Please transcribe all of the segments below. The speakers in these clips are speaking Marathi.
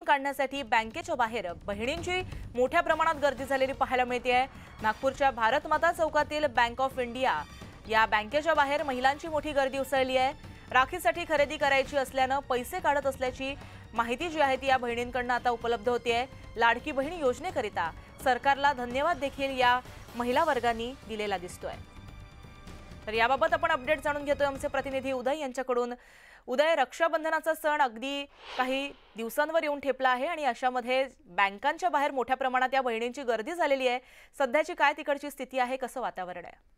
काढण्यासाठी बँकेच्या बाहेर बहिणींची मोठ्या प्रमाणात गर्दी झालेली पाहायला मिळते। नागपूरच्या भारत माता चौकातील बँक ऑफ इंडिया या बँकेच्या बाहेर महिलांची मोठी गर्दी उसळली आहे। राखीसाठी खरेदी करायची असल्याने पैसे काढत असल्याची माहिती जी आहे ती या बहिणींकडून आता उपलब्ध होते। लाडकी बहीण योजनेकरिता सरकारला धन्यवाद देखील या महिला वर्गांनी दिलेला दिसतोय। तर याबाबत आपण अपडेट जाणून घेतोय आमचे प्रतिनिधी उदय यांच्याकडून। उदय, रक्षाबंधनाचा सण अगदी काही दिवसांवर येऊन ठेपला आहे आणि अशामध्ये बँकांच्या बाहेर मोठ्या प्रमाणात या बहिणींची गर्दी झालेली आहे। सध्याची काय तिकडची स्थिती आहे, कसं वातावरण आहे?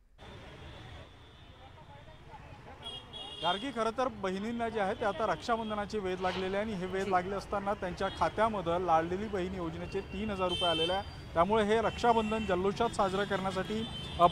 गार्गी, खरं तर बहिणींना जे आहे ते आता रक्षाबंधनाचे वेध लागलेले आहे आणि हे वेध लागले असताना त्यांच्या खात्यामध्ये लाडली बहीण योजनेचे 3000 रुपये आलेले आहे। त्यामुळे हे रक्षाबंधन जल्लोषात साजरं करण्यासाठी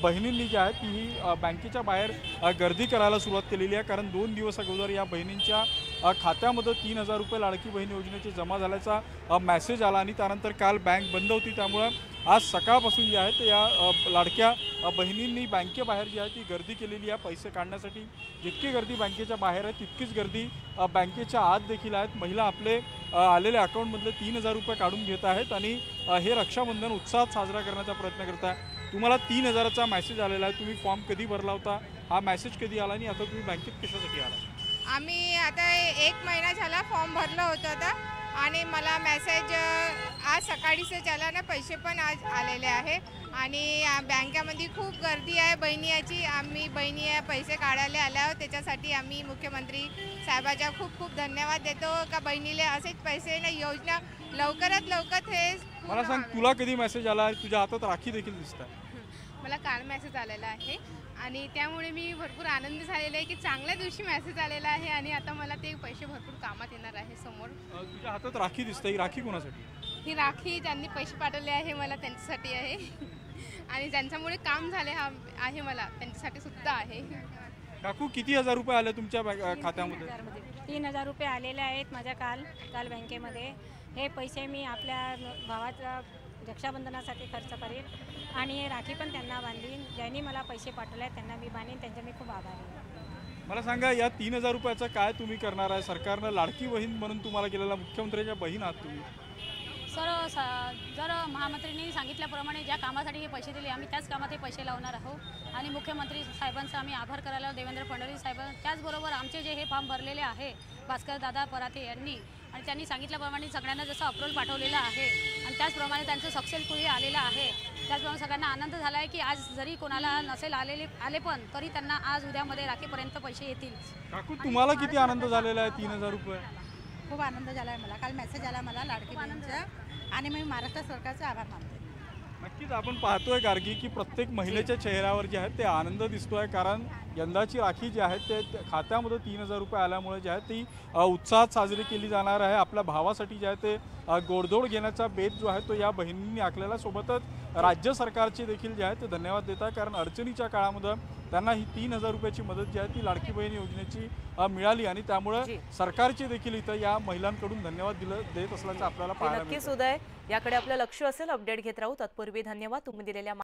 बहिणींनी जे आहे ती ही बँकेच्या बाहेर गर्दी करायला सुरुवात केलेली आहे। कारण 2 दिवस अगोदर या बहिणींच्या खात्यामध्ये 3000 रुपये लाडकी बहीण योजनेचे जमा झाल्याचा मेसेज आला आणि त्यानंतर काल बँक बंद होती। त्यामुळे आज सकाळपासून जे आहे ते या लाडक्या बहिणींनी बँकेबाहेर जी आहे ती गर्दी केलेली आहे पैसे काढण्यासाठी। जितकी गर्दी बँकेच्या बाहेर आहे तितकीच गर्दी बँकेच्या आत देखील आहेत। महिला आपले आलेले अकाउंटमधले 3000 रुपये काढून घेत आहेत आणि हे रक्षाबंधन उत्साहात साजरा करण्याचा प्रयत्न करत आहे। तुम्हाला 3000चा मेसेज आलेला आहे, तुम्ही फॉर्म कधी भरला होता, हा मेसेज कधी आला आणि आता तुम्ही बँकेत कशासाठी आला? आम्ही आता 1 महिना झाला फॉर्म भरला होता आता आणि मला मेसेज आज सकाळीच आला ना, पैसे पण आज आलेले आहे आणि बँकेमध्ये खूप गर्दी आहे बहिणीची। आम्ही बहिणी पैसे काढायला आल्या आहोत, त्याच्यासाठी आम्ही मुख्यमंत्री साहेबांचा खूप खूप धन्यवाद देतो का बहिणीला असेच पैसे ना योजना लवकरात लवकर हे। मला सांग, तुला कधी मेसेज आला? तुझ्या हातात राखी देखील दिसतात। मला काल मेसेज आलेला आहे आणि त्यामुळे मी भरपूर आनंद झालेला आहे की चांगल्या दिवशी मेसेज आलेला आहे आणि आता मला ते पैसे भरपूर कामात येणार आहे समोर। तुझ्या हातात राखी दिसते, ही राखी कोणासाठी? ही राखी ज्यांनी पैसे पाठवले आहे मला त्यांच्यासाठी आहे आणि ज्यांच्यामुळे काम झाले आहे मला त्यांच्यासाठी सुद्धा आहे। काकू, किती हजार रुपये आले तुमच्या खात्यामध्ये? 3000 रुपये आलेले आहेत माझ्या काल बँकेमध्ये। हे पैसे मी आपल्या भावाच्या रक्षाबंधनासाठी खर्च करेन आणि राखी पण त्यांना बांधीन। ज्यांनी मला पैसे पाठवले त्यांना मी बांधीन, त्यांचे मी खूप आभारी आहे। मला सांगा, या 3000 रुपयाचं काय तुम्ही करणार आहे? सरकारनं लाडकी बहीण म्हणून तुम्हाला केलेला, मुख्यमंत्र्यांच्या बहीण आहात तुम्ही। जर महामंत्र्यांनी सांगितल्याप्रमाणे ज्या कामासाठी हे पैसे दिले आम्ही त्याच कामात हे पैसे लावणार आहोत आणि मुख्यमंत्री साहेबांचा आम्ही आभार करायला देवेंद्र फडणवीस साहेब, त्याचबरोबर आमचे जे हे फॉर्म भरलेले आहे भास्कर दादा पराते यांनी आणि त्यांनी सांगितल्याप्रमाणे सगळ्यांना जसं अप्रूव्हल पाठवलेलं आहे आणि त्याचप्रमाणे त्यांचं सक्सेसफुली आलेलं आहे। त्याचप्रमाणे सगळ्यांना आनंद झाला आहे की आज जरी कोणाला नसेल आले पण तरी त्यांना आज उद्यामध्ये राखीपर्यंत पैसे येतील। काकू, तुम्हाला किती आनंद झालेला आहे? 3000 रुपये खूप आनंद झाला आहे मला। काल मेसेज आला मला लाडकी बहिणीचा आणि मी महाराष्ट्र सरकारचे आभार मानते। नक्कीच आपण पाहतोय गार्गी की प्रत्येक महिलेच्या चेहऱ्यावर जे आहे ते आनंद दिसतोय। कारण यंदाची राखी जी आहे ते खात्यामध्ये 3000 रुपये आल्यामुळे जे आहे ती उत्साहात साजरी केली जाणार आहे। आपल्या भावासाठी जे आहे ते गोडधोड घेण्याचा बेत जो आहे तो या बहिणींनी आखलेला। सोबतच राज्य सरकारचे देखील जे आहे ते धन्यवाद देत आहे, कारण अडचणीच्या काळामध्ये त्यांना ही 3000 रुपयाची मदत जी आहे ती लाडकी बहीण योजनेची मिळाली आणि त्यामुळे सरकारचे देखील इथं या महिलांकडून धन्यवाद देत असल्याचं आपल्याला पाहायला मिळतं। नक्कीच उदय, याकडे आपलं लक्ष असेल, अपडेट घेत राहू। तत्पूर्वी धन्यवाद तुम्ही दिलेल्या